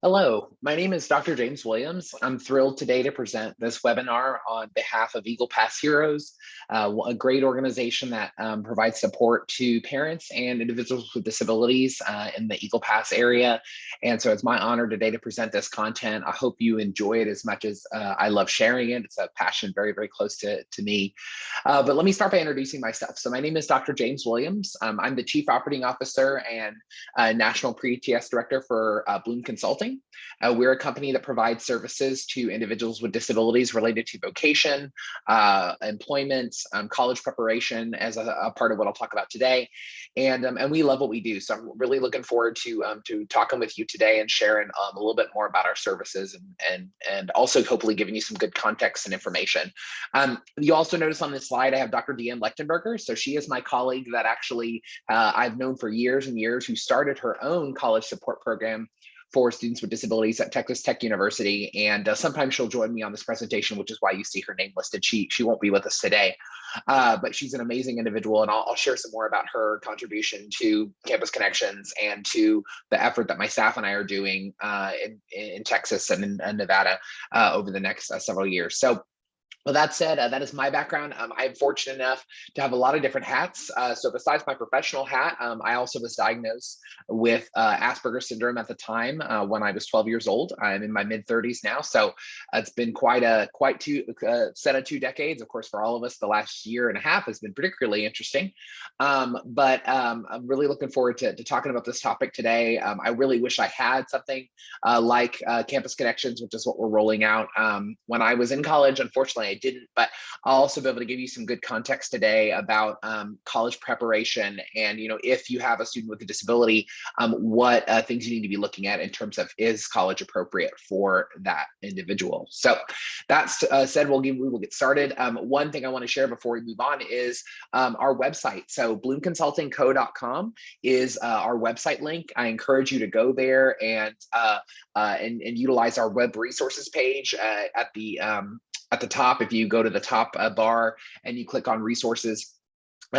Hello, my name is Dr. James Williams. I'm thrilled today to present this webinar on behalf of Eagle Pass Heroes, a great organization that provides support to parents and individuals with disabilities in the Eagle Pass area. And so it's my honor today to present this content. I hope you enjoy it as much as I love sharing it. It's a passion very, very close to me. But let me start by introducing myself. So my name is Dr. James Williams. I'm the Chief Operating Officer and National Pre-TS Director for Bloom Consulting. We're a company that provides services to individuals with disabilities related to vocation, employment, college preparation as a part of what I'll talk about today. And we love what we do. So I'm really looking forward to talking with you today and sharing a little bit more about our services and also hopefully giving you some good context and information. You also notice on this slide, I have Dr. Deanne Lechtenberger. So she is my colleague that actually I've known for years and years, who started her own college support program for students with disabilities at Texas Tech University. And sometimes she'll join me on this presentation, which is why you see her name listed. She won't be with us today, but she's an amazing individual. And I'll share some more about her contribution to Campus Connections and to the effort that my staff and I are doing in Texas and in Nevada over the next several years. So well, that said, that is my background. I'm fortunate enough to have a lot of different hats. So besides my professional hat, I also was diagnosed with Asperger's syndrome at the time when I was 12 years old. I'm in my mid 30s now. So it's been quite two set of 2 decades. Of course, for all of us, the last year and a half has been particularly interesting. But I'm really looking forward to talking about this topic today. I really wish I had something like Campus Connections, which is what we're rolling out. When I was in college, unfortunately, I didn't, but I'll also be able to give you some good context today about college preparation. And, if you have a student with a disability, what things you need to be looking at in terms of, is college appropriate for that individual? So that's said, we will get started. One thing I want to share before we move on is our website. So bloomconsultingco.com is our website link. I encourage you to go there and utilize our web resources page at the top. If you go to the top bar and you click on resources,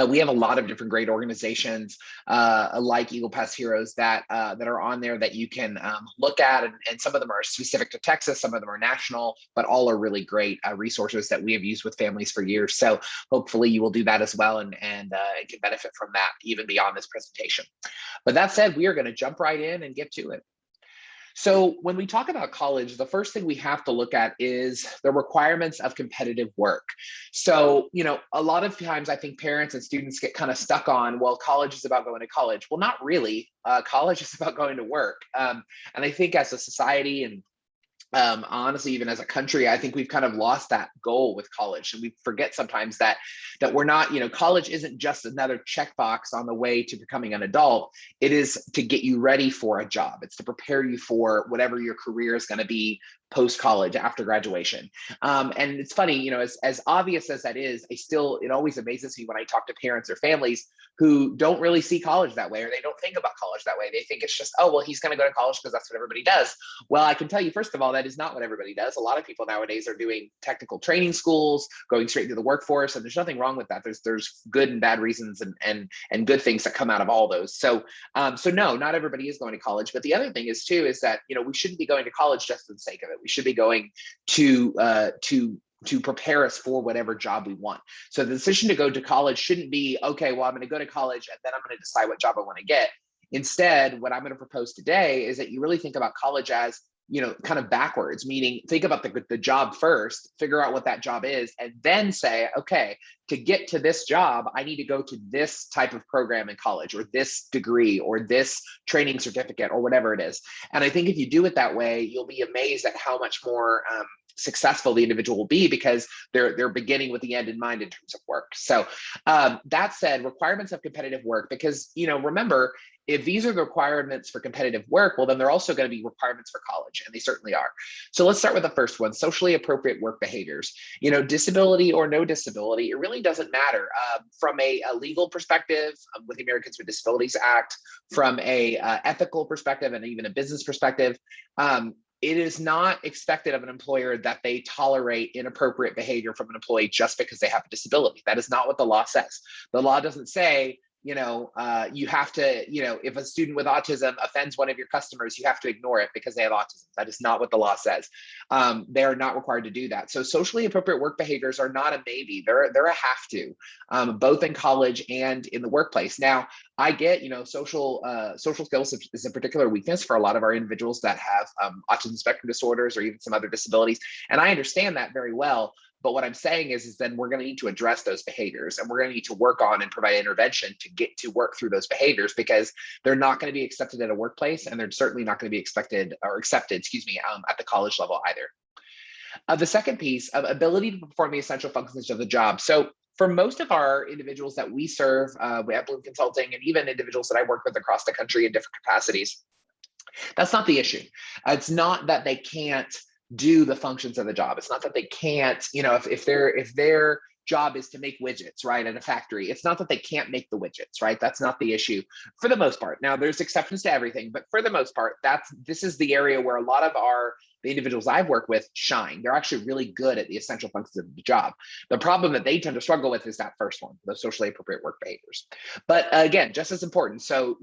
we have a lot of different great organizations like Eagle Pass Heroes that are on there that you can look at, and some of them are specific to Texas, some of them are national, but all are really great resources that we have used with families for years. So hopefully you will do that as well and can benefit from that even beyond this presentation. But that said, we are going to jump right in and get to it. So when we talk about college, the first thing we have to look at is the requirements of competitive work. So, a lot of times I think parents and students get kind of stuck on, well, college is about going to college. Well, not really. College is about going to work. And I think as a society and honestly, even as a country, I think we've kind of lost that goal with college, and we forget sometimes that we're not, college isn't just another checkbox on the way to becoming an adult. It is to get you ready for a job. It's to prepare you for whatever your career is going to be post college after graduation. And it's funny, as obvious as that is, it always amazes me when I talk to parents or families who don't really see college that way, or they don't think about college that way. They think it's just, oh, well, he's going to go to college because that's what everybody does. Well, I can tell you, first of all, that is not what everybody does. A lot of people nowadays are doing technical training schools, going straight into the workforce, and there's nothing wrong with that. There's good and bad reasons and good things that come out of all those. So no, not everybody is going to college. But the other thing is too is that we shouldn't be going to college just for the sake of it. We should be going to prepare us for whatever job we want. So the decision to go to college shouldn't be, okay, well, I'm going to go to college and then I'm going to decide what job I want to get. Instead, what I'm going to propose today is that you really think about college as, kind of backwards, meaning think about the job first, figure out what that job is, and then say, okay, to get to this job, I need to go to this type of program in college, or this degree, or this training certificate, or whatever it is. And I think if you do it that way, you'll be amazed at how much more successful the individual will be, because they're beginning with the end in mind in terms of work. So that said, requirements of competitive work, because remember, if these are the requirements for competitive work, well, then they're also going to be requirements for college, and they certainly are. So let's start with the first one: socially appropriate work behaviors. Disability or no disability, it really doesn't matter. From a legal perspective, with the Americans with Disabilities Act, from a ethical perspective, and even a business perspective, it is not expected of an employer that they tolerate inappropriate behavior from an employee just because they have a disability. That is not what the law says. The law doesn't say you have to, if a student with autism offends one of your customers, you have to ignore it because they have autism. That is not what the law says. They are not required to do that. So socially appropriate work behaviors are not a maybe. They're a have to, both in college and in the workplace. Now, I get, social skills is a particular weakness for a lot of our individuals that have autism spectrum disorders or even some other disabilities. And I understand that very well. But what I'm saying is then we're going to need to address those behaviors, and we're going to need to work on and provide intervention to get to work through those behaviors, because they're not going to be accepted at a workplace, and they're certainly not going to be accepted, at the college level either. The second piece of ability to perform the essential functions of the job. So for most of our individuals that we serve, we have Bloom Consulting, and even individuals that I work with across the country in different capacities, that's not the issue. It's not that they can't do the functions of the job. It's not that they can't, if their job is to make widgets, right, at a factory, it's not that they can't make the widgets, right? That's not the issue for the most part. Now, there's exceptions to everything, but for the most part, this is the area where a lot of the individuals I've worked with shine. They're actually really good at the essential functions of the job. The problem that they tend to struggle with is that first one, the socially appropriate work behaviors. But again, just as important. So,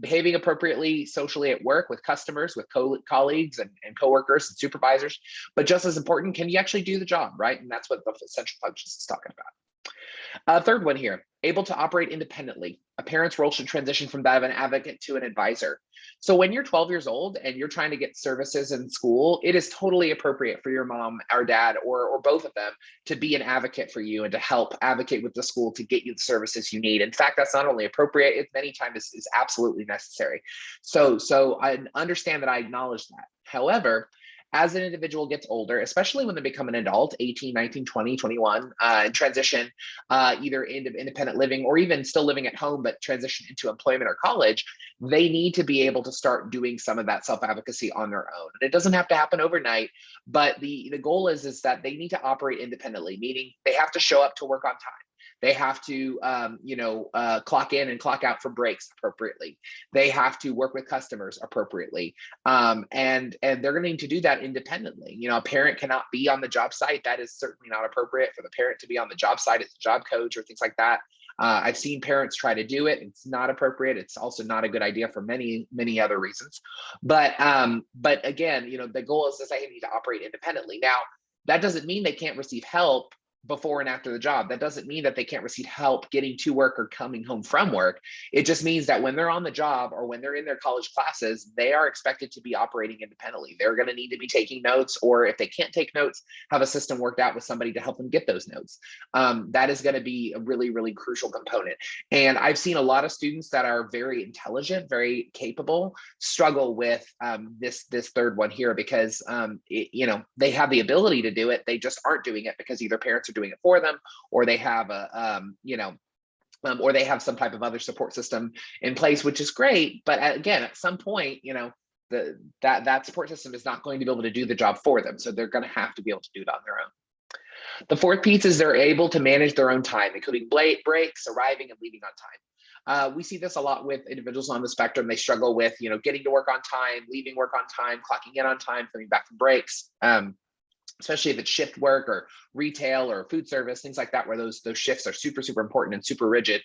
behaving appropriately socially at work with customers, with colleagues and coworkers and supervisors. But just as important, can you actually do the job, right? And that's what the essential functions is talking about. Third one here, able to operate independently. A parent's role should transition from that of an advocate to an advisor. So when you're 12 years old and you're trying to get services in school, it is totally appropriate for your mom or dad or both of them to be an advocate for you and to help advocate with the school to get you the services you need. In fact, that's not only appropriate, it many times is absolutely necessary. So I understand that, I acknowledge that. However, as an individual gets older, especially when they become an adult, 18, 19, 20, 21, and transition either into independent living or even still living at home, but transition into employment or college, they need to be able to start doing some of that self-advocacy on their own. And it doesn't have to happen overnight, but the goal is that they need to operate independently, meaning they have to show up to work on time. They have to, clock in and clock out for breaks appropriately. They have to work with customers appropriately, and they're going to need to do that independently. A parent cannot be on the job site. That is certainly not appropriate for the parent to be on the job site as a job coach or things like that. I've seen parents try to do it. It's not appropriate. It's also not a good idea for many, many other reasons. But again, the goal is that they need to operate independently. Now, that doesn't mean they can't receive help before and after the job. That doesn't mean that they can't receive help getting to work or coming home from work. It just means that when they're on the job or when they're in their college classes, they are expected to be operating independently. They're going to need to be taking notes, or if they can't take notes, have a system worked out with somebody to help them get those notes. That is going to be a really, really crucial component. And I've seen a lot of students that are very intelligent, very capable, struggle with this third one here because they have the ability to do it. They just aren't doing it because either parents are doing it for them, or they have or they have some type of other support system in place, which is great. But again, at some point, that support system is not going to be able to do the job for them. So they're going to have to be able to do it on their own. The fourth piece is they're able to manage their own time, including breaks, arriving and leaving on time. We see this a lot with individuals on the spectrum. They struggle with, getting to work on time, leaving work on time, clocking in on time, coming back from breaks. Especially if it's shift work or retail or food service, things like that, where those shifts are super, super important and super rigid.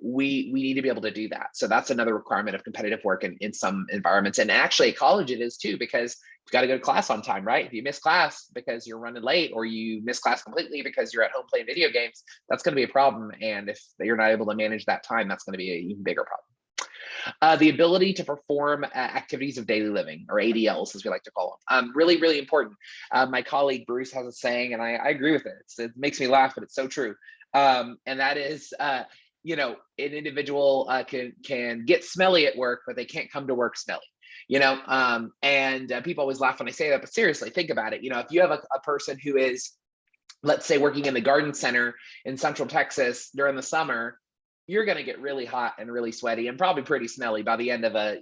We need to be able to do that. So that's another requirement of competitive work in some environments. And actually at college it is too, because you've got to go to class on time, right? If you miss class because you're running late, or you miss class completely because you're at home playing video games, that's going to be a problem. And if you're not able to manage that time, that's going to be an even bigger problem. The ability to perform activities of daily living, or ADLs, as we like to call them. Really, really important. My colleague Bruce has a saying, and I agree with it. It makes me laugh, but it's so true. And that is, an individual can get smelly at work, but they can't come to work smelly. And people always laugh when I say that, but seriously, think about it. If you have a person who is, let's say, working in the garden center in Central Texas during the summer, you're going to get really hot and really sweaty and probably pretty smelly by the end of a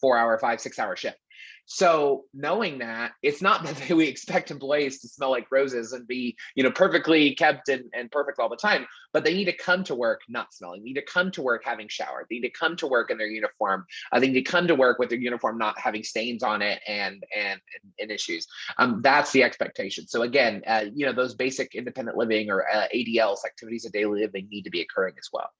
4-hour, 5-6-hour shift. So knowing that, it's not that we expect employees to smell like roses and be perfectly kept and perfect all the time, but they need to come to work not smelling. They need to come to work having showered. They need to come to work in their uniform. They need to come to work with their uniform not having stains on it and issues. That's the expectation. So again, those basic independent living or ADLs, activities of daily living, need to be occurring as well.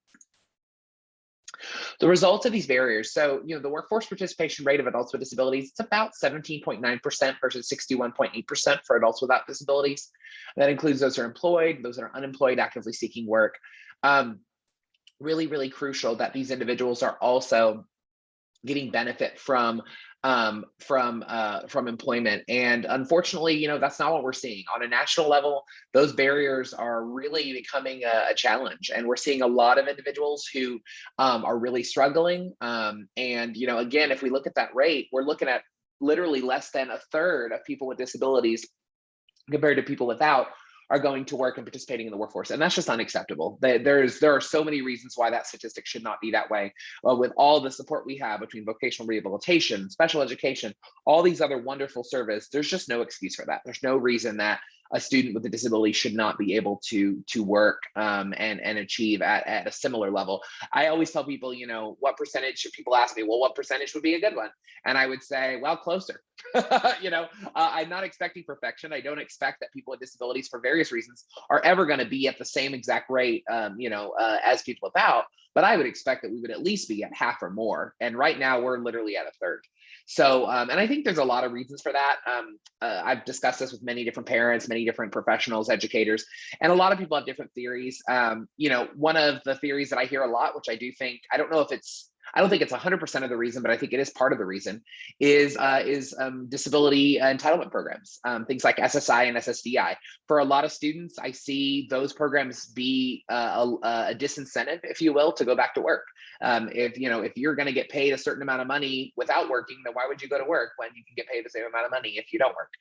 The results of these barriers. So, the workforce participation rate of adults with disabilities, it's about 17.9% versus 61.8% for adults without disabilities. That includes those who are employed, those that are unemployed, actively seeking work. Um, Really, really crucial that these individuals are also getting benefit from employment. And unfortunately, that's not what we're seeing on a national level. Those barriers are really becoming a challenge, and we're seeing a lot of individuals who are really struggling. And again, if we look at that rate, we're looking at literally less than a third of people with disabilities compared to people without are going to work and participating in the workforce, and that's just unacceptable. There are so many reasons why that statistic should not be that way. With all the support we have between vocational rehabilitation, special education, all these other wonderful services, there's just no excuse for that. There's no reason that a student with a disability should not be able to work and achieve at a similar level. I always tell people, what percentage, people ask me, well, what percentage would be a good one? And I would say, well, closer. I'm not expecting perfection. I don't expect that people with disabilities, for various reasons, are ever going to be at the same exact rate, as people without. But I would expect that we would at least be at half or more. And right now, we're literally at a third. So, and I think there's a lot of reasons for that. I've discussed this with many different parents, many different professionals, educators, and a lot of people have different theories. One of the theories that I hear a lot, which I don't think it's 100% of the reason, but I think it is part of the reason, is disability entitlement programs, things like SSI and SSDI. For a lot of students, I see those programs be a disincentive, if you will, to go back to work. If you're going to get paid a certain amount of money without working, then why would you go to work when you can get paid the same amount of money if you don't work?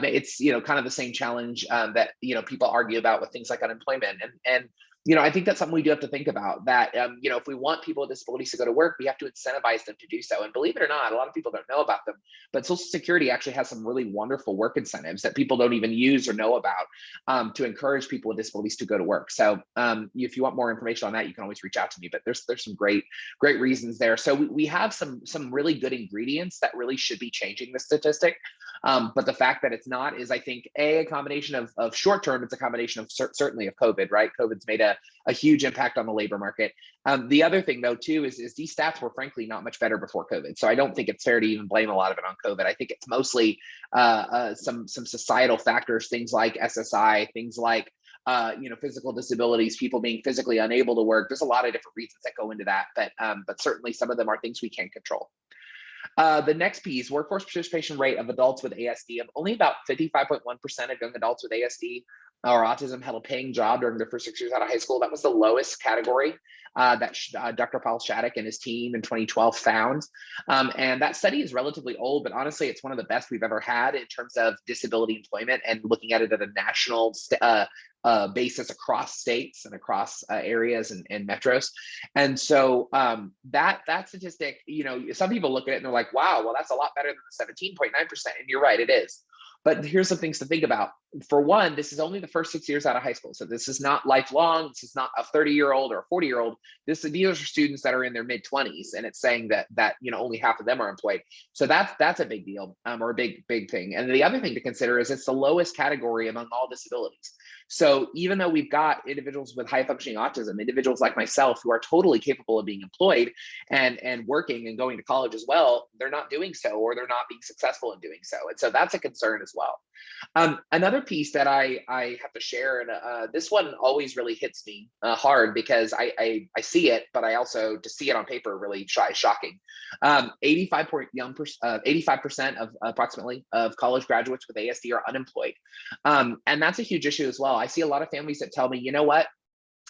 It's kind of the same challenge that people argue about with things like unemployment, and I think that's something we do have to think about, that, if we want people with disabilities to go to work, we have to incentivize them to do so. And believe it or not, a lot of people don't know about them, but Social Security actually has some really wonderful work incentives that people don't even use or know about, to encourage people with disabilities to go to work. So if you want more information on that, you can always reach out to me, but there's some great reasons there. So we have some really good ingredients that really should be changing the statistic. But the fact that it's not is, I think, a combination of short term. It's a combination of certainly of COVID, right? COVID's made a huge impact on the labor market. The other thing, though, too, is these stats were frankly not much better before COVID. So I don't think it's fair to even blame a lot of it on COVID. I think it's mostly some societal factors, things like SSI, things like physical disabilities, people being physically unable to work. There's a lot of different reasons that go into that, but certainly some of them are things we can't control. The next piece, workforce participation rate of adults with ASD. Of only about 55.1% of young adults with ASD or autism had a paying job during their first 6 years out of high school. That was the lowest category that Dr. Paul Shattuck and his team in 2012 found. And that study is relatively old, but honestly, it's one of the best we've ever had in terms of disability employment and looking at it at a national basis across states and across areas and metros. And so that statistic, some people look at it and they're like, wow, well, that's a lot better than the 17.9%. And you're right, it is. But here's some things to think about. For one, this is only the first 6 years out of high school. So this is not lifelong. This is not a 30-year-old or a 40-year-old. These are students that are in their mid-20s, and it's saying that only half of them are employed. So that's a big deal, or a big thing. And the other thing to consider is it's the lowest category among all disabilities. So even though we've got individuals with high functioning autism, individuals like myself who are totally capable of being employed and working and going to college as well, they're not doing so, or they're not being successful in doing so. And so that's a concern as well. Another piece that I have to share, and this one always really hits me hard because I see it, but I also, to see it on paper, really shocking. 85% of approximately of college graduates with ASD are unemployed. And that's a huge issue as well. I see a lot of families that tell me, you know what,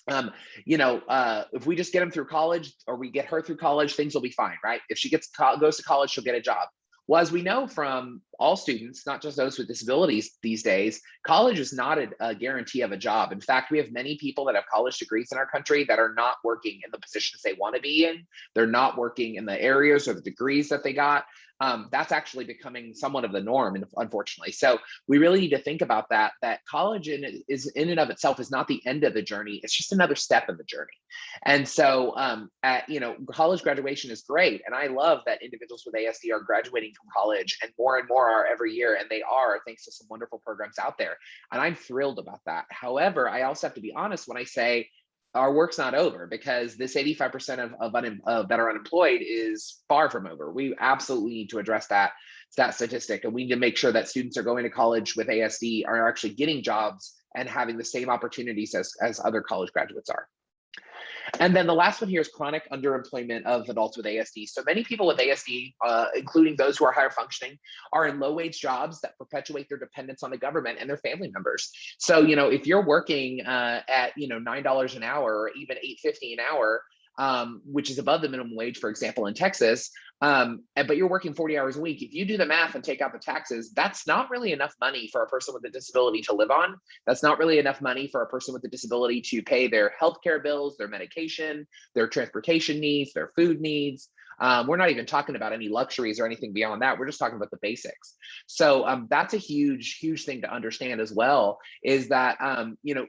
if we just get them through college, or we get her through college, things will be fine, right? If she goes to college, she'll get a job. Well, as we know from all students, not just those with disabilities these days, college is not a guarantee of a job. In fact, we have many people that have college degrees in our country that are not working in the positions they want to be in. They're not working in the areas or the degrees that they got. That's actually becoming somewhat of the norm, unfortunately. So we really need to think about that college in and of itself is not the end of the journey. It's just another step in the journey. And so, college graduation is great. And I love that individuals with ASD are graduating from college, and more are every year. And they are, thanks to some wonderful programs out there. And I'm thrilled about that. However, I also have to be honest when I say, our work's not over, because this 85% that are unemployed is far from over. We absolutely need to address that statistic, and we need to make sure that students are going to college with ASD are actually getting jobs and having the same opportunities as other college graduates are. And then the last one here is chronic underemployment of adults with ASD. So many people with ASD, including those who are higher functioning, are in low wage jobs that perpetuate their dependence on the government and their family members. So, if you're working at, $9 an hour or even $8.50 an hour, which is above the minimum wage, for example, in Texas, but you're working 40 hours a week. If you do the math and take out the taxes, that's not really enough money for a person with a disability to live on. That's not really enough money for a person with a disability to pay their healthcare bills, their medication, their transportation needs, their food needs. We're not even talking about any luxuries or anything beyond that. We're just talking about the basics. So that's a huge, huge thing to understand as well, is that,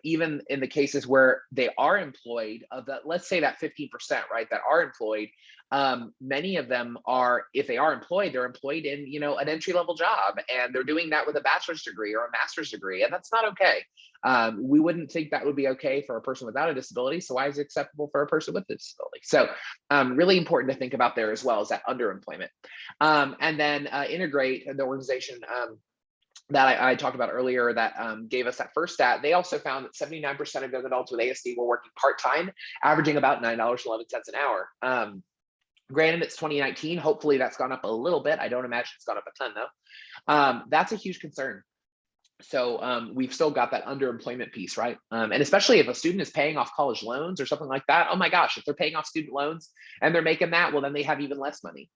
even in the cases where they are employed, of that, let's say that 15%, right, that are employed, many of them are, if they are employed, they're employed in, an entry-level job, and they're doing that with a bachelor's degree or a master's degree, and that's not okay. We wouldn't think that would be okay for a person without a disability. So why is it acceptable for a person with a disability? So really important to think about there as well, is that underemployment. And then Integrate, the organization that I talked about earlier, that gave us that first stat, they also found that 79% of young adults with ASD were working part-time, averaging about $9.11 an hour. Granted, it's 2019. Hopefully that's gone up a little bit. I don't imagine it's gone up a ton though. That's a huge concern. So we've still got that underemployment piece, right? And especially if a student is paying off college loans or something like that, oh my gosh, if they're paying off student loans and they're making that, well, then they have even less money.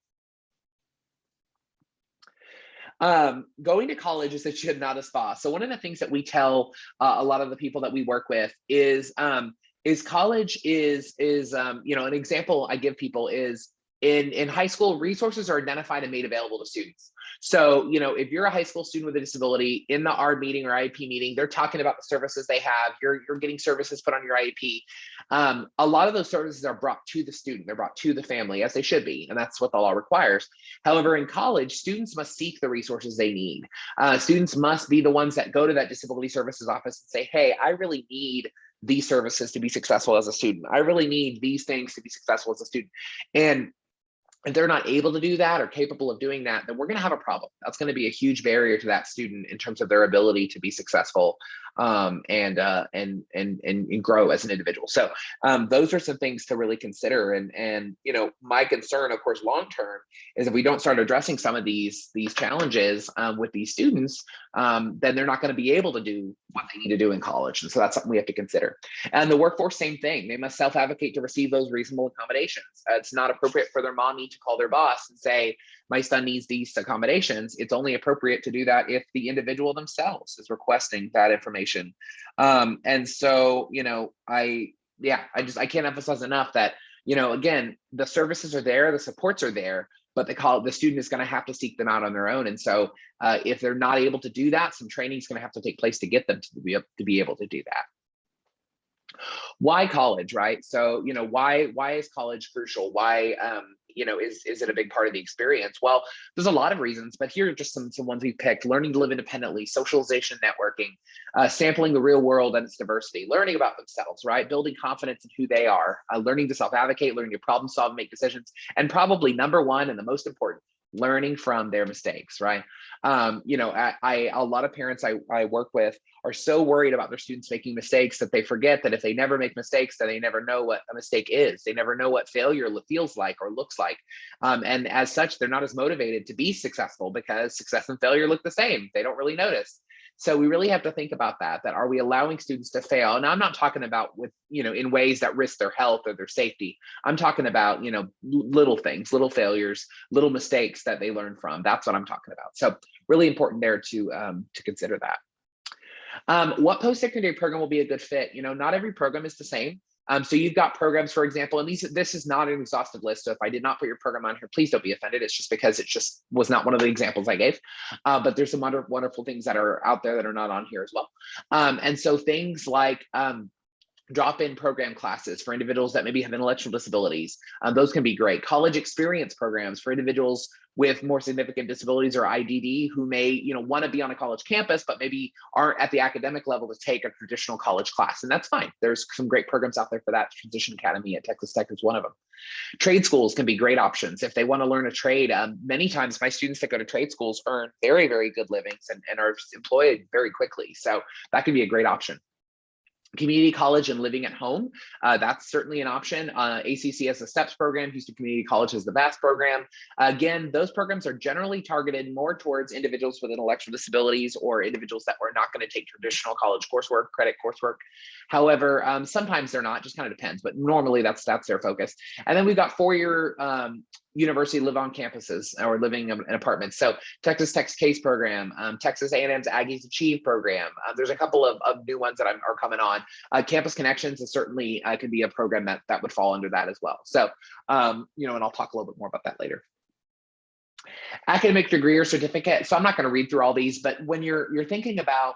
Going to college is a gym, not a spa. So one of the things that we tell a lot of the people that we work with is college is an example I give people is in high school, resources are identified and made available to students. So, if you're a high school student with a disability, in the ARD meeting or IEP meeting, they're talking about the services they have. You're getting services put on your IEP. A lot of those services are brought to the student. They're brought to the family, as they should be, and that's what the law requires. However, in college, students must seek the resources they need. Students must be the ones that go to that disability services office and say, hey, I really need these services to be successful as a student. I really need these things to be successful as a student. And if they're not able to do that or capable of doing that, then we're going to have a problem. That's going to be a huge barrier to that student in terms of their ability to be successful and grow as an individual. So those are some things to really consider. And my concern, of course, long term, is if we don't start addressing some of these challenges with these students, then they're not going to be able to do what they need to do in college. And so that's something we have to consider. And the workforce, same thing. They must self-advocate to receive those reasonable accommodations. It's not appropriate for their mommy to call their boss and say, my son needs these accommodations. It's only appropriate to do that if the individual themselves is requesting that information. And so, I can't emphasize enough that, again, the services are there, the supports are there, but the student is going to have to seek them out on their own. And so if they're not able to do that, some training is going to have to take place to get them to be able to do that. Why college, right? So, why is college crucial? Why, is it a big part of the experience? Well, there's a lot of reasons, but here are just some ones we've picked: learning to live independently, socialization, networking, sampling the real world and its diversity, learning about themselves, right? Building confidence in who they are, learning to self-advocate, learning to problem solve, make decisions, and probably number one and the most important, learning from their mistakes, right? A lot of parents I work with are so worried about their students making mistakes that they forget that if they never make mistakes, then they never know what a mistake is. They never know what failure feels like or looks like. And as such, they're not as motivated to be successful because success and failure look the same. They don't really notice. So we really have to think about that are we allowing students to fail? And I'm not talking about in ways that risk their health or their safety. I'm talking about, little things, little failures, little mistakes that they learn from. That's what I'm talking about. So really important there to consider that. What post-secondary program will be a good fit? Not every program is the same. So you've got programs, for example, and this is not an exhaustive list. So if I did not put your program on here, please don't be offended. It's just because it just was not one of the examples I gave. But there's some wonderful things that are out there that are not on here as well. And so things like drop-in program classes for individuals that maybe have intellectual disabilities. Those can be great. College experience programs for individuals with more significant disabilities or IDD who may, want to be on a college campus, but maybe aren't at the academic level to take a traditional college class. And that's fine. There's some great programs out there for that. Transition Academy at Texas Tech is one of them. Trade schools can be great options if they want to learn a trade. Many times my students that go to trade schools earn very, very good livings and are employed very quickly. So that can be a great option. Community college and living at home, that's certainly an option. ACC has the STEPS program, Houston Community College has the VAST program. Again, those programs are generally targeted more towards individuals with intellectual disabilities or individuals that are not going to take traditional college coursework, credit coursework. However, sometimes they're not, just kind of depends, but normally that's their focus. And then we've got four-year university live on campuses or living in apartments. So Texas Tech's CASE program, Texas A&M's Aggies Achieve program. There's a couple of new ones that are coming on. Campus Connections is certainly could be a program that would fall under that as well. So, and I'll talk a little bit more about that later. Academic degree or certificate. So I'm not going to read through all these, but when you're thinking about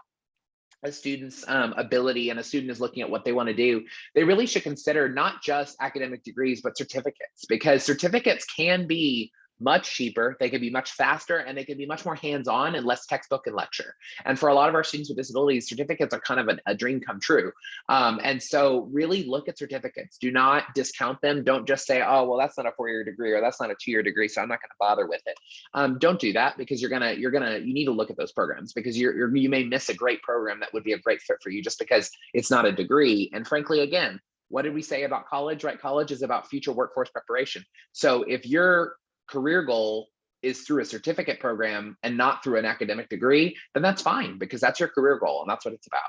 a student's ability and a student is looking at what they want to do, they really should consider not just academic degrees, but certificates, because certificates can be much cheaper, they can be much faster, and they can be much more hands-on and less textbook and lecture. And for a lot of our students with disabilities, certificates are kind of a dream come true. And so really look at certificates. Do not discount them. Don't just say, oh, well, that's not a 4-year degree or that's not a 2-year degree, so I'm not going to bother with it. Don't do that, because you need to look at those programs, because you may miss a great program that would be a great fit for you just because it's not a degree. And frankly, again, what did we say about college, right? College is about future workforce preparation. So if your career goal is through a certificate program and not through an academic degree, then that's fine, because that's your career goal and that's what it's about.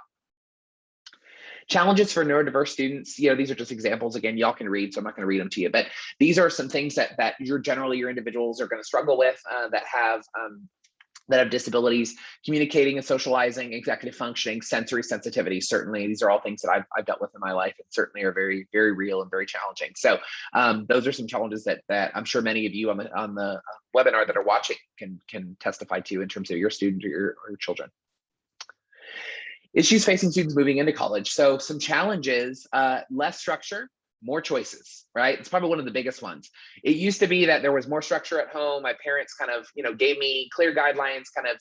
Challenges for neurodiverse students, these are just examples. Again, y'all can read, so I'm not going to read them to you, but these are some things that your individuals are going to struggle with that have disabilities: communicating and socializing, executive functioning, sensory sensitivity. Certainly, these are all things that I've dealt with in my life and certainly are very, very real and very challenging. So those are some challenges that I'm sure many of you on the webinar that are watching can testify to in terms of your student or your children. Issues facing students moving into college. So some challenges: less structure, more choices, right? It's probably one of the biggest ones. It used to be that there was more structure at home. My parents kind of, gave me clear guidelines, kind of,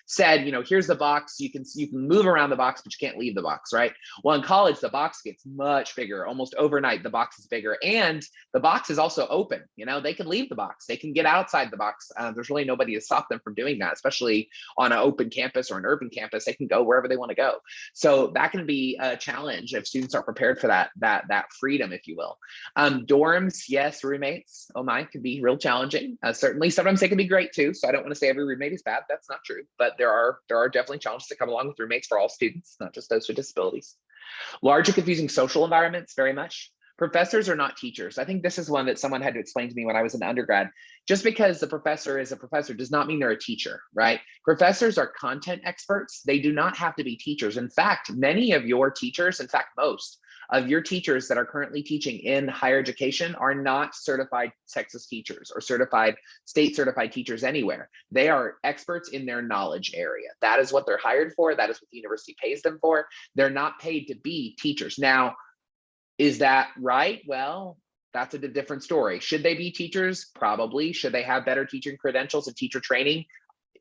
said, here's the box. You can move around the box, but you can't leave the box, right? Well, in college, the box gets much bigger. Almost overnight, the box is bigger, and the box is also open. They can leave the box. They can get outside the box. There's really nobody to stop them from doing that, especially on an open campus or an urban campus. They can go wherever they want to go. So that can be a challenge if students aren't prepared for that freedom, if you will. Dorms, yes. Roommates, oh my, can be real challenging. Certainly, sometimes they can be great too. So I don't want to say every roommate is bad. That's not true. But there are definitely challenges that come along with roommates for all students, not just those with disabilities. Large and confusing social environments, very much. Professors are not teachers. I think this is one that someone had to explain to me when I was an undergrad. Just because the professor is a professor does not mean they're a teacher, right? Professors are content experts. They do not have to be teachers. In fact, many of your teachers, in fact, most of your teachers that are currently teaching in higher education are not certified Texas teachers or state certified teachers anywhere. They are experts in their knowledge area. That is what they're hired for. That is what the university pays them for. They're not paid to be teachers. Now, is that right? Well, that's a different story. Should they be teachers? Probably. Should they have better teaching credentials and teacher training?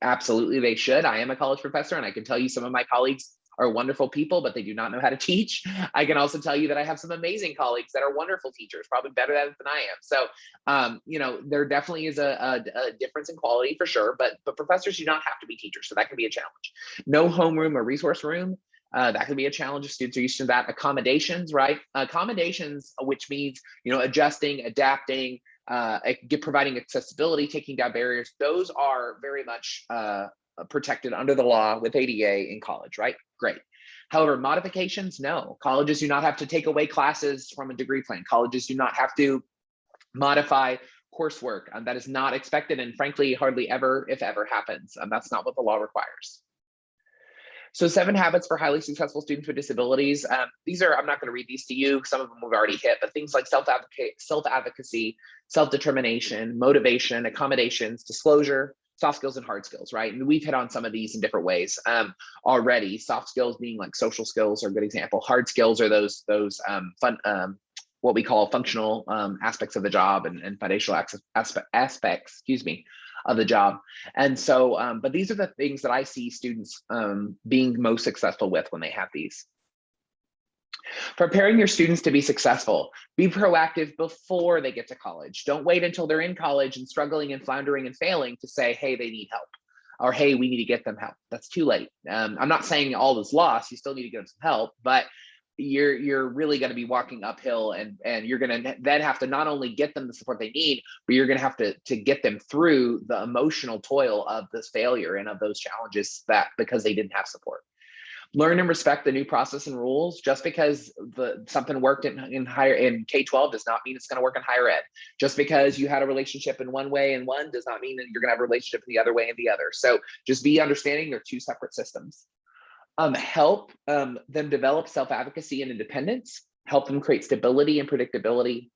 Absolutely, they should. I am a college professor, and I can tell you some of my colleagues are wonderful people, but they do not know how to teach. I can also tell you that I have some amazing colleagues that are wonderful teachers, probably better at it than I am. So, there definitely is a difference in quality for sure, but professors do not have to be teachers, so that can be a challenge. No homeroom or resource room. That can be a challenge if students are used to that. Accommodations, right? Accommodations, which means, adjusting, adapting, providing accessibility, taking down barriers. Those are very much protected under the law with ADA in college, right? Great. However, modifications, no. Colleges do not have to take away classes from a degree plan. Colleges do not have to modify coursework. That is not expected, and frankly, hardly ever, if ever, happens. That's not what the law requires. So 7 habits for highly successful students with disabilities. These are, I'm not going to read these to you. Some of them we've already hit, but things like self-advocacy, self-determination, motivation, accommodations, disclosure, soft skills and hard skills, right? And we've hit on some of these in different ways already. Soft skills being like social skills are a good example. Hard skills are those fun, what we call functional aspects of the job and financial aspects, excuse me, of the job. And so, but these are the things that I see students being most successful with when they have these. Preparing your students to be successful. Be proactive before they get to college. Don't wait until they're in college and struggling and floundering and failing to say, hey, they need help, or hey, we need to get them help. That's too late. I'm not saying all is lost. You still need to get them some help, but you're really going to be walking uphill, and you're going to then have to not only get them the support they need, but you're going to have to get them through the emotional toil of this failure and of those challenges that because they didn't have support. Learn and respect the new process and rules. Just because something worked in K-12 does not mean it's going to work in higher ed. Just because you had a relationship in one way in one does not mean that you're going to have a relationship in the other way in the other. So just be understanding they're two separate systems. Help them develop self-advocacy and independence. Help them create stability and predictability.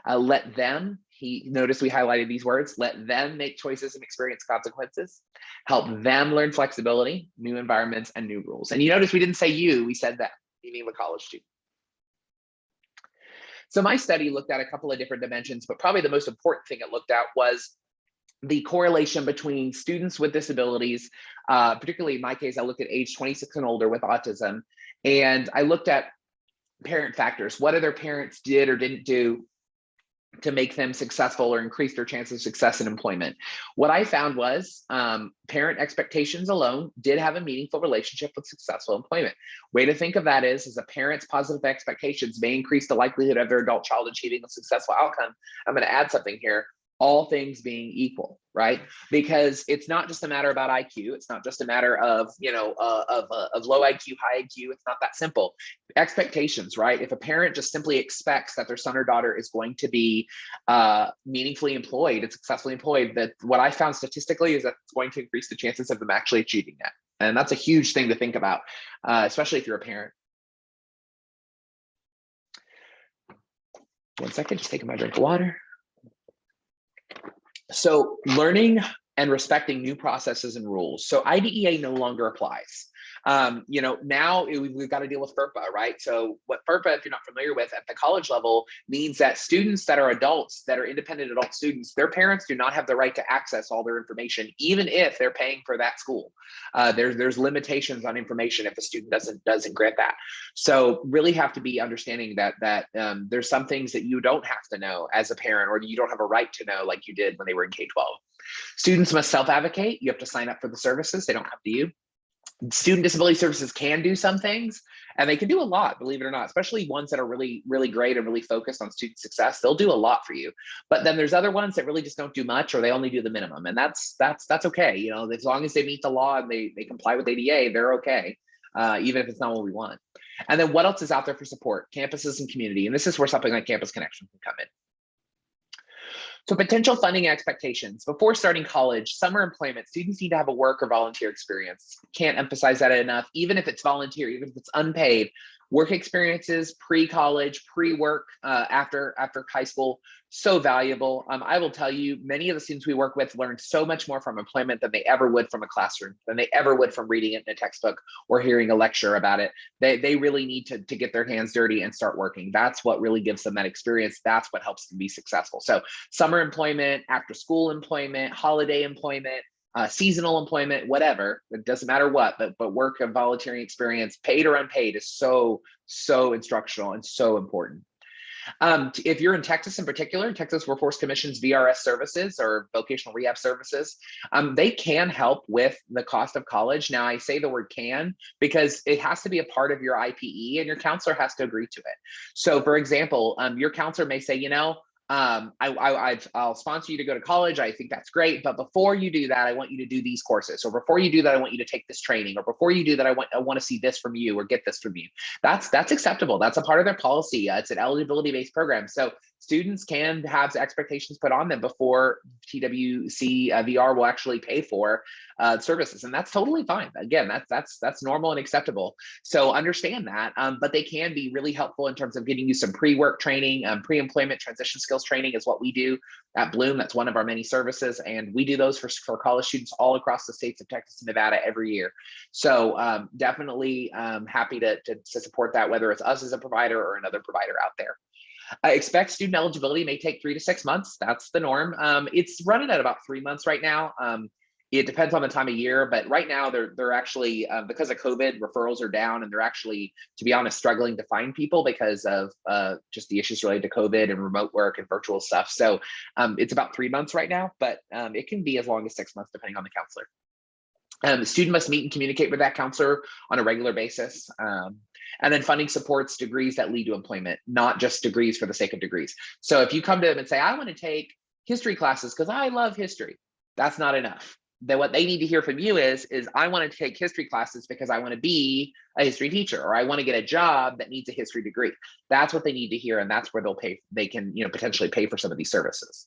Let them, notice we highlighted these words, let them make choices and experience consequences. Help them learn flexibility, new environments, and new rules. And you notice we didn't say you, we said them, meaning the college student. So my study looked at a couple of different dimensions, but probably the most important thing it looked at was the correlation between students with disabilities, particularly in my case, I looked at age 26 and older with autism, and I looked at parent factors. What other parents did or didn't do to make them successful or increase their chances of success in employment. What I found was parent expectations alone did have a meaningful relationship with successful employment. Way to think of that is a parent's positive expectations may increase the likelihood of their adult child achieving a successful outcome. I'm going to add something here. All things being equal, right? Because it's not just a matter about IQ. It's not just a matter of, of low IQ, high IQ. It's not that simple. Expectations, right? If a parent just simply expects that their son or daughter is going to be meaningfully employed and successfully employed, that what I found statistically is that it's going to increase the chances of them actually achieving that. And that's a huge thing to think about, especially if you're a parent. One second, just taking my drink of water. So learning and respecting new processes and rules. So IDEA no longer applies. Now we've got to deal with FERPA, right? So what FERPA, if you're not familiar with, at the college level means that students that are adults, that are independent adult students, their parents do not have the right to access all their information, even if they're paying for that school. There's limitations on information if a student doesn't grant that. So really have to be understanding that there's some things that you don't have to know as a parent, or you don't have a right to know like you did when they were in K-12. Students must self-advocate. You have to sign up for the services. They don't have to you. Student disability services can do some things, and they can do a lot, believe it or not, especially ones that are really, really great and really focused on student success. They'll do a lot for you. But then there's other ones that really just don't do much, or they only do the minimum. And that's okay. As long as they meet the law and they comply with ADA, they're okay, even if it's not what we want. And then what else is out there for support? Campuses and community. And this is where something like Campus Connection can come in. So potential funding expectations. Before starting college, summer employment, students need to have a work or volunteer experience. Can't emphasize that enough. Even if it's volunteer, even if it's unpaid, work experiences, pre-college, pre-work, after high school, so valuable. I will tell you, many of the students we work with learn so much more from employment than they ever would from a classroom, than they ever would from reading it in a textbook or hearing a lecture about it. They really need to get their hands dirty and start working. That's what really gives them that experience. That's what helps them be successful. So summer employment, after school employment, holiday employment, seasonal employment, whatever, it doesn't matter what, but work and volunteering experience, paid or unpaid, is so instructional and so important. If you're in Texas in particular, Texas Workforce Commission's VRS services or vocational rehab services, they can help with the cost of college. Now I say the word can because it has to be a part of your IPE and your counselor has to agree to it. So for example, your counselor may say, I'll sponsor you to go to college. I think that's great. But before you do that, I want you to do these courses, or before you do that, I want you to take this training, or before you do that, I want to see this from you or get this from you. That's acceptable. That's a part of their policy. It's an eligibility-based program. So students can have expectations put on them before TWC VR will actually pay for services, and that's totally fine. Again, that's normal and acceptable. So understand that, but they can be really helpful in terms of getting you some pre-work training, pre-employment transition skills skills training is what we do at Bloom. That's one of our many services, and we do those for college students all across the states of Texas and Nevada every year. So definitely happy to support that, whether it's us as a provider or another provider out there. I expect student eligibility may take 3 to 6 months. That's the norm. It's running at about 3 months right now. It depends on the time of year, but right now they're actually, because of COVID, referrals are down, and they're actually, to be honest, struggling to find people because of just the issues related to COVID and remote work and virtual stuff. So it's about 3 months right now, but it can be as long as 6 months depending on the counselor. The student must meet and communicate with that counselor on a regular basis. And then funding supports degrees that lead to employment, not just degrees for the sake of degrees. So if you come to them and say, I want to take history classes because I love history, that's not enough. Then what they need to hear from you is I want to take history classes because I want to be a history teacher, or I want to get a job that needs a history degree. That's what they need to hear, and that's where they'll pay. They can, potentially pay for some of these services.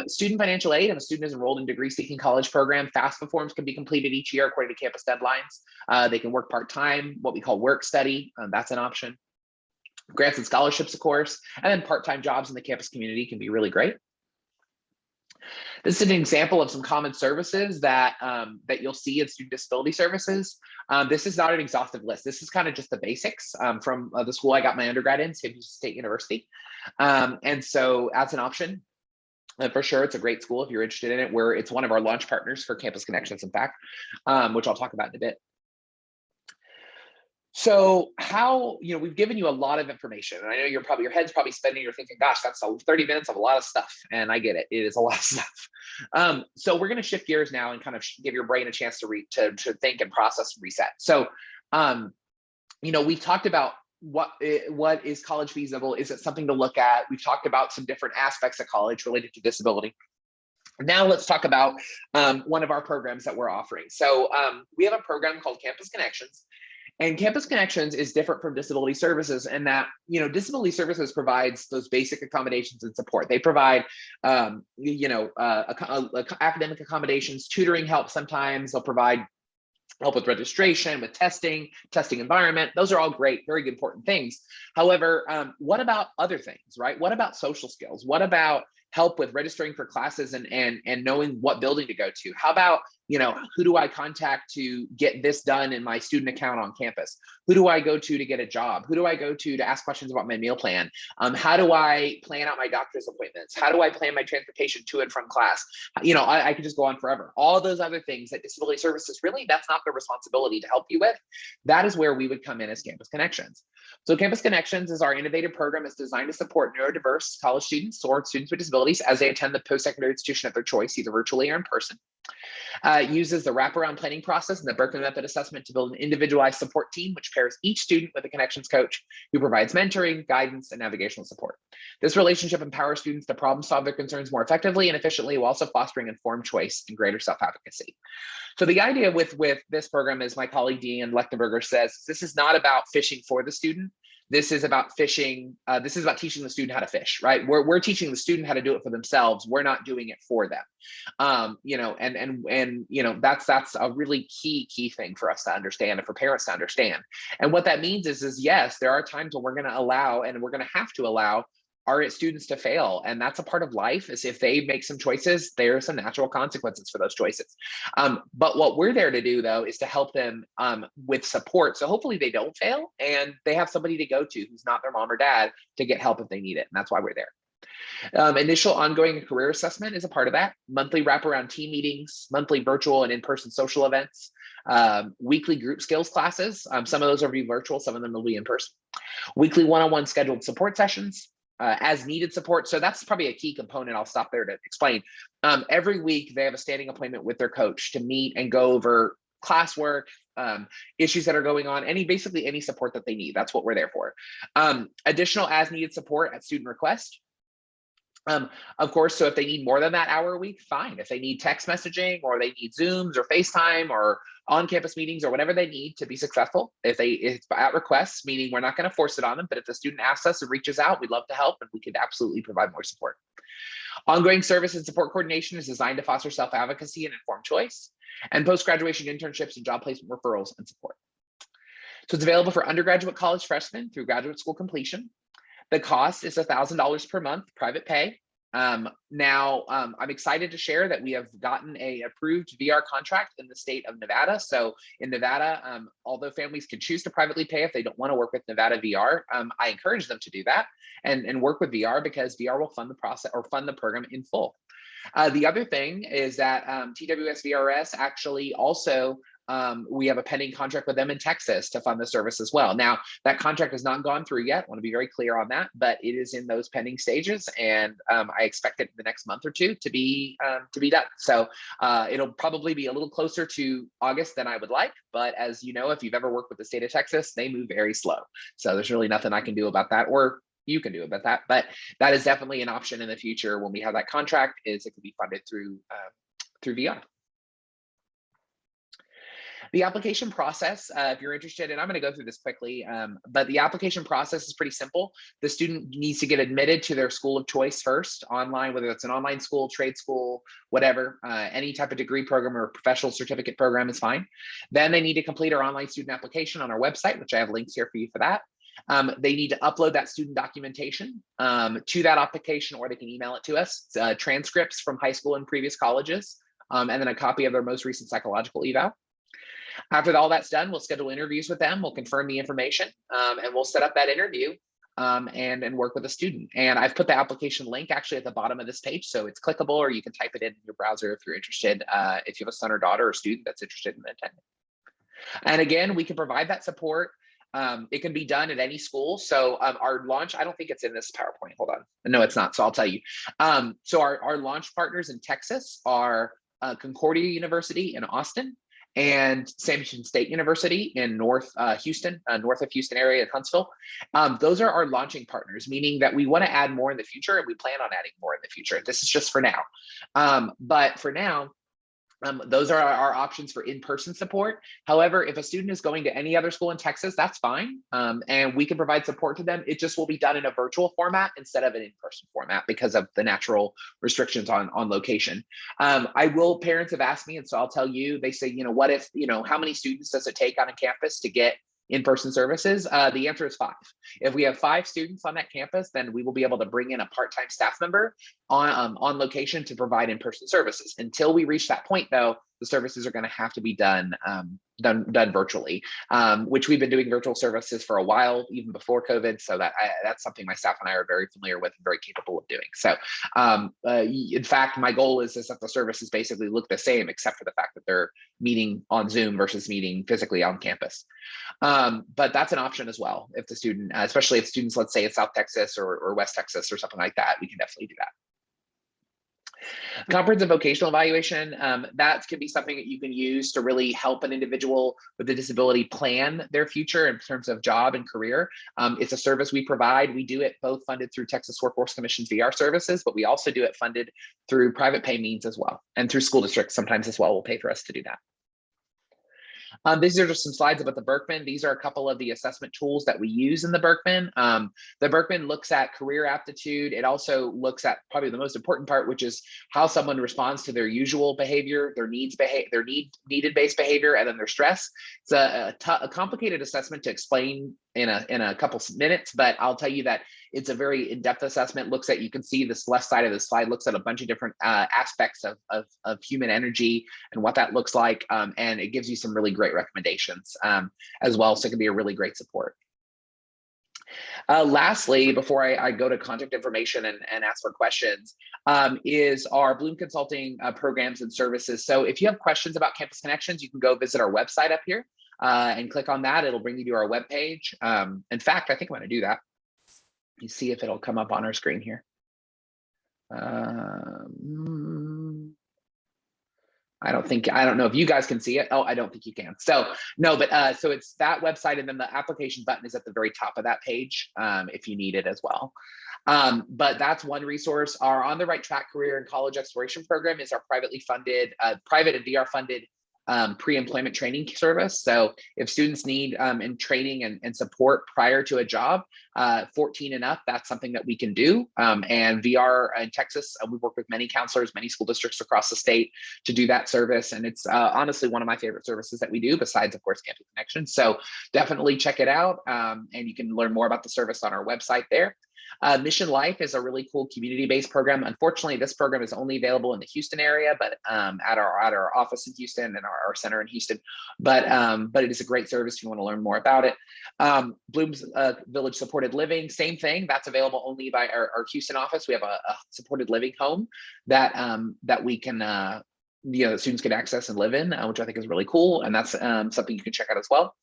Student financial aid. If a student is enrolled in degree-seeking college program, FAFSA forms can be completed each year according to campus deadlines. They can work part-time, what we call work study. That's an option. Grants and scholarships, of course, and then part-time jobs in the campus community can be really great. This is an example of some common services that you'll see in student disability services. This is not an exhaustive list. This is kind of just the basics from the school I got my undergrad in, San Diego State University. And so that's an option. For sure, it's a great school if you're interested in it. It's one of our launch partners for Campus Connections, in fact, which I'll talk about in a bit. So how, we've given you a lot of information, and I know your head's probably spinning. You're thinking, gosh, that's 30 minutes of a lot of stuff. And I get it. It is a lot of stuff. So we're going to shift gears now and kind of give your brain a chance to think and process and reset. So, we've talked about what is college feasible? Is it something to look at? We've talked about some different aspects of college related to disability. Now let's talk about one of our programs that we're offering. So we have a program called Campus Connections. And Campus Connections is different from disability services in that, disability services provides those basic accommodations and support. They provide, academic accommodations, tutoring help sometimes. They'll provide help with registration, with testing environment. Those are all great, very important things. However, what about other things, right? What about social skills? What about help with registering for classes and knowing what building to go to? How about, who do I contact to get this done in my student account on campus? Who do I go to get a job? Who do I go to ask questions about my meal plan? How do I plan out my doctor's appointments? How do I plan my transportation to and from class? I could just go on forever. All those other things that disability services, really, that's not their responsibility to help you with. That is where we would come in as Campus Connections. So Campus Connections is our innovative program. It's designed to support neurodiverse college students or students with disabilities as they attend the post-secondary institution of their choice, either virtually or in person. It uses the wraparound planning process and the Berkeley Method assessment to build an individualized support team, which pairs each student with a connections coach who provides mentoring, guidance, and navigational support. This relationship empowers students to problem solve their concerns more effectively and efficiently, while also fostering informed choice and greater self-advocacy. So the idea with this program, as my colleague Deanne Lechtenberger says, this is not about fishing for the student. This is about fishing. This is about teaching the student how to fish, right? We're teaching the student how to do it for themselves. We're not doing it for them. That's a really key thing for us to understand and for parents to understand. And what that means is yes, there are times when we're going to allow, and we're going to have to allow our students to fail. And that's a part of life. Is if they make some choices, there are some natural consequences for those choices. But what we're there to do, though, is to help them with support. So hopefully they don't fail and they have somebody to go to who's not their mom or dad to get help if they need it. And that's why we're there. Initial ongoing career assessment is a part of that. Monthly wraparound team meetings, monthly virtual and in-person social events, weekly group skills classes. Some of those will be virtual, some of them will be in person. Weekly one-on-one scheduled support sessions. As needed support. So that's probably a key component. I'll stop there to explain. Every week they have a standing appointment with their coach to meet and go over classwork, issues that are going on, basically any support that they need. That's what we're there for. Additional as needed support at student request. Of course, so if they need more than that hour a week, fine. If they need text messaging or they need Zooms or FaceTime or on-campus meetings or whatever they need to be successful, if it's at request, meaning we're not going to force it on them, but if the student asks us and reaches out, we'd love to help and we could absolutely provide more support. Ongoing service and support coordination is designed to foster self-advocacy and informed choice, and post-graduation internships and job placement referrals and support. So it's available for undergraduate college freshmen through graduate school completion. The cost is $1,000 per month, private pay. Now, I'm excited to share that we have gotten a approved VR contract in the state of Nevada. So in Nevada, although families can choose to privately pay if they don't want to work with Nevada VR, I encourage them to do that and work with VR, because VR will fund the process or fund the program in full. The other thing is that TWS VRS actually also, we have a pending contract with them in Texas to fund the service as well. Now, that contract has not gone through yet. I want to be very clear on that, but it is in those pending stages, and I expect it in the next month or two to be done. So it'll probably be a little closer to August than I would like, but as you know, if you've ever worked with the state of Texas, they move very slow. So there's really nothing I can do about that, or you can do about that. But that is definitely an option in the future when we have that contract, is it can be funded through VR. The application process, if you're interested, and I'm going to go through this quickly, but the application process is pretty simple. The student needs to get admitted to their school of choice first, online, whether it's an online school, trade school, whatever, any type of degree program or professional certificate program is fine. Then they need to complete our online student application on our website, which I have links here for you for that. They need to upload that student documentation to that application, or they can email it to us, transcripts from high school and previous colleges, and then a copy of their most recent psychological eval. After all that's done, we'll schedule interviews with them. We'll confirm the information, and we'll set up that interview and work with the student. And I've put the application link actually at the bottom of this page, so it's clickable, or you can type it in your browser if you're interested, if you have a son or daughter or student that's interested in attending. And again, we can provide that support. It can be done at any school. So our launch, I don't think it's in this PowerPoint. Hold on. No, it's not. So I'll tell you. So our launch partners in Texas are Concordia University in Austin and Sam Houston State University in north of Houston area in Huntsville. Those are our launching partners, meaning that we want to add more in the future, and we plan on adding more in the future. This is just for now. But for now, those are our options for in-person support. However, if a student is going to any other school in Texas, that's fine. And we can provide support to them. It just will be done in a virtual format instead of an in-person format because of the natural restrictions on location. Parents have asked me, and so I'll tell you, they say, what if, how many students does it take on a campus to get in-person services? The answer is 5. If we have 5 students on that campus, then we will be able to bring in a part-time staff member on location to provide in-person services. Until we reach that point, though, the services are going to have to be done virtually, which we've been doing virtual services for a while, even before COVID. So that's something my staff and I are very familiar with and very capable of doing. So in fact, my goal is that the services basically look the same, except for the fact that they're meeting on Zoom versus meeting physically on campus. But that's an option as well. If the student, especially if students, let's say in South Texas or West Texas or something like that, we can definitely do that. Comprehensive vocational evaluation, that can be something that you can use to really help an individual with a disability plan their future in terms of job and career. It's a service we provide. We do it both funded through Texas Workforce Commission's VR services, but we also do it funded through private pay means as well, and through school districts sometimes as well will pay for us to do that. These are just some slides about the Birkman. These are a couple of the assessment tools that we use in the Birkman. The Birkman looks at career aptitude. It also looks at probably the most important part, which is how someone responds to their usual behavior, their needed-based behavior, and then their stress. It's a complicated assessment to explain in a couple minutes, but I'll tell you that it's a very in-depth assessment. You can see this left side of the slide looks at a bunch of different aspects of human energy and what that looks like, and it gives you some really great recommendations as well, so it can be a really great support. Lastly, before I go to contact information and ask for questions, is our Bloom Consulting programs and services. So if you have questions about Campus Connections, you can go visit our website up here and click on that. It'll bring you to our webpage. In fact, I think I'm going to do that. You see if it'll come up on our screen here. I don't know if you guys can see it. Oh, I don't think you can. So no, but so it's that website, and then the application button is at the very top of that page if you need it as well. But that's one resource. Our On the Right Track Career and College Exploration Program is our privately funded, private and VR funded pre-employment training service. So if students need training and support prior to a job, 14 and up, that's something that we can do. And VR in Texas, we work with many counselors, many school districts across the state to do that service. And it's honestly one of my favorite services that we do, besides, of course, Campus Connection. So definitely check it out. And you can learn more about the service on our website there. Mission Life is a really cool community-based program. Unfortunately, this program is only available in the Houston area, but at our office in Houston and our center in Houston. But it is a great service if you want to learn more about it. Bloom's Village Supported Living, same thing. That's available only by our Houston office. We have a supported living home that we can students can access and live in, which I think is really cool. And that's something you can check out as well.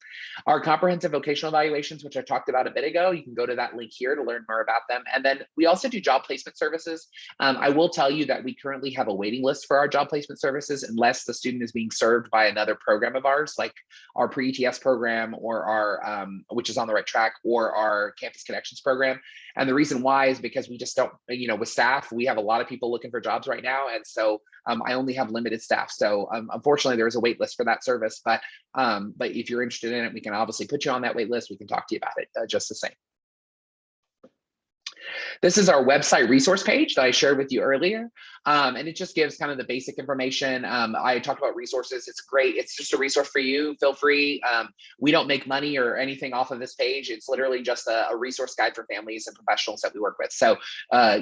Our comprehensive vocational evaluations, which I talked about a bit ago, you can go to that link here to learn more about them. And then we also do job placement services. I will tell you that we currently have a waiting list for our job placement services, unless the student is being served by another program of ours, like our pre-ETS program, or our, which is On the Right Track, or our Campus Connections program. And the reason why is because we just don't, with staff, we have a lot of people looking for jobs right now. And so I only have limited staff. So unfortunately, there is a wait list for that service. But if you're interested in it, we can obviously put you on that wait list. We can talk to you about it just the same. This is our website resource page that I shared with you earlier. And it just gives kind of the basic information. I talked about resources. It's great. It's just a resource for you. Feel free. We don't make money or anything off of this page. It's literally just a resource guide for families and professionals that we work with. So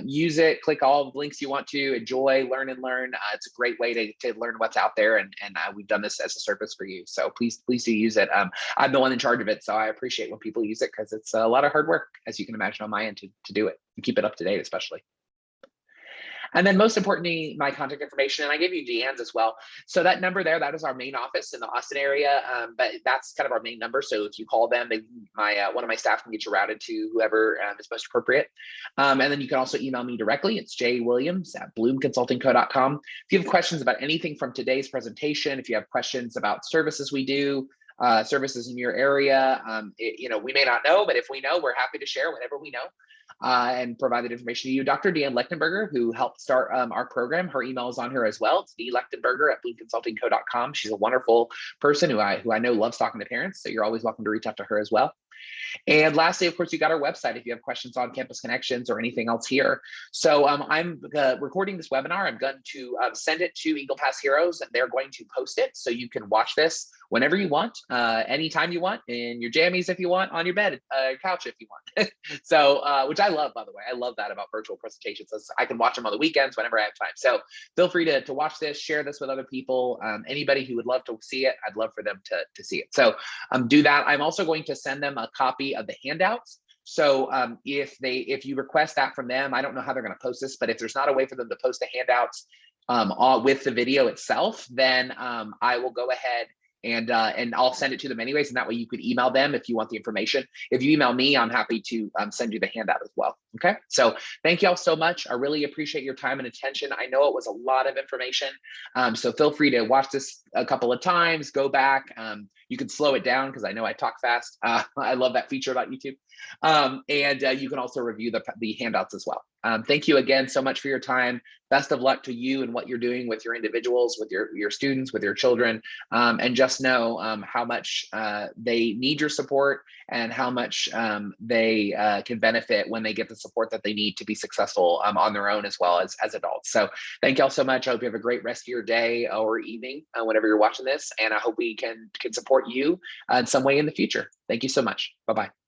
use it, click all the links you want to, enjoy, learn and learn. It's a great way to learn what's out there. And we've done this as a service for you. So please do use it. I'm the one in charge of it. So I appreciate when people use it, because it's a lot of hard work, as you can imagine, on my end to do it and keep it up to date, especially. And then most importantly, my contact information, and I gave you Deanne's as well. So that number there, that is our main office in the Austin area, but that's kind of our main number. So if you call them, one of my staff can get you routed to whoever is most appropriate. And then you can also email me directly. It's jwilliams@bloomconsultingco.com. If you have questions about anything from today's presentation, if you have questions about services we do, services in your area, we may not know, but if we know, we're happy to share whatever we know. And provide that information to you. Dr. Deanne Lechtenberger, who helped start our program, her email is on here as well. It's dlechtenberger@bloomconsultingco.com. She's a wonderful person who I know loves talking to parents, so you're always welcome to reach out to her as well. And lastly, of course, you got our website if you have questions on Campus Connections or anything else here. So I'm recording this webinar. I'm going to send it to Eagle Pass Heroes, and they're going to post it. So you can watch this whenever you want, anytime you want, in your jammies if you want, on your bed, couch if you want. So, which I love, by the way. I love that about virtual presentations. I can watch them on the weekends whenever I have time. So feel free to watch this, share this with other people. Anybody who would love to see it, I'd love for them to see it. So do that. I'm also going to send them a copy of the handouts. So if you request that from them, I don't know how they're going to post this, but if there's not a way for them to post the handouts with the video itself, then I will go ahead and I'll send it to them anyways. And that way you could email them if you want the information. If you email me, I'm happy to send you the handout as well. Okay. So thank you all so much. I really appreciate your time and attention. I know it was a lot of information. So feel free to watch this a couple of times, go back. You can slow it down because I know I talk fast. I love that feature about YouTube. And you can also review the handouts as well. Thank you again so much for your time. Best of luck to you and what you're doing with your individuals, with your students, with your children. And just know how much they need your support and how much they can benefit when they get the support that they need to be successful on their own as well as adults. So thank you all so much. I hope you have a great rest of your day or evening whenever you're watching this. And I hope we can support you in some way in the future. Thank you so much. Bye-bye.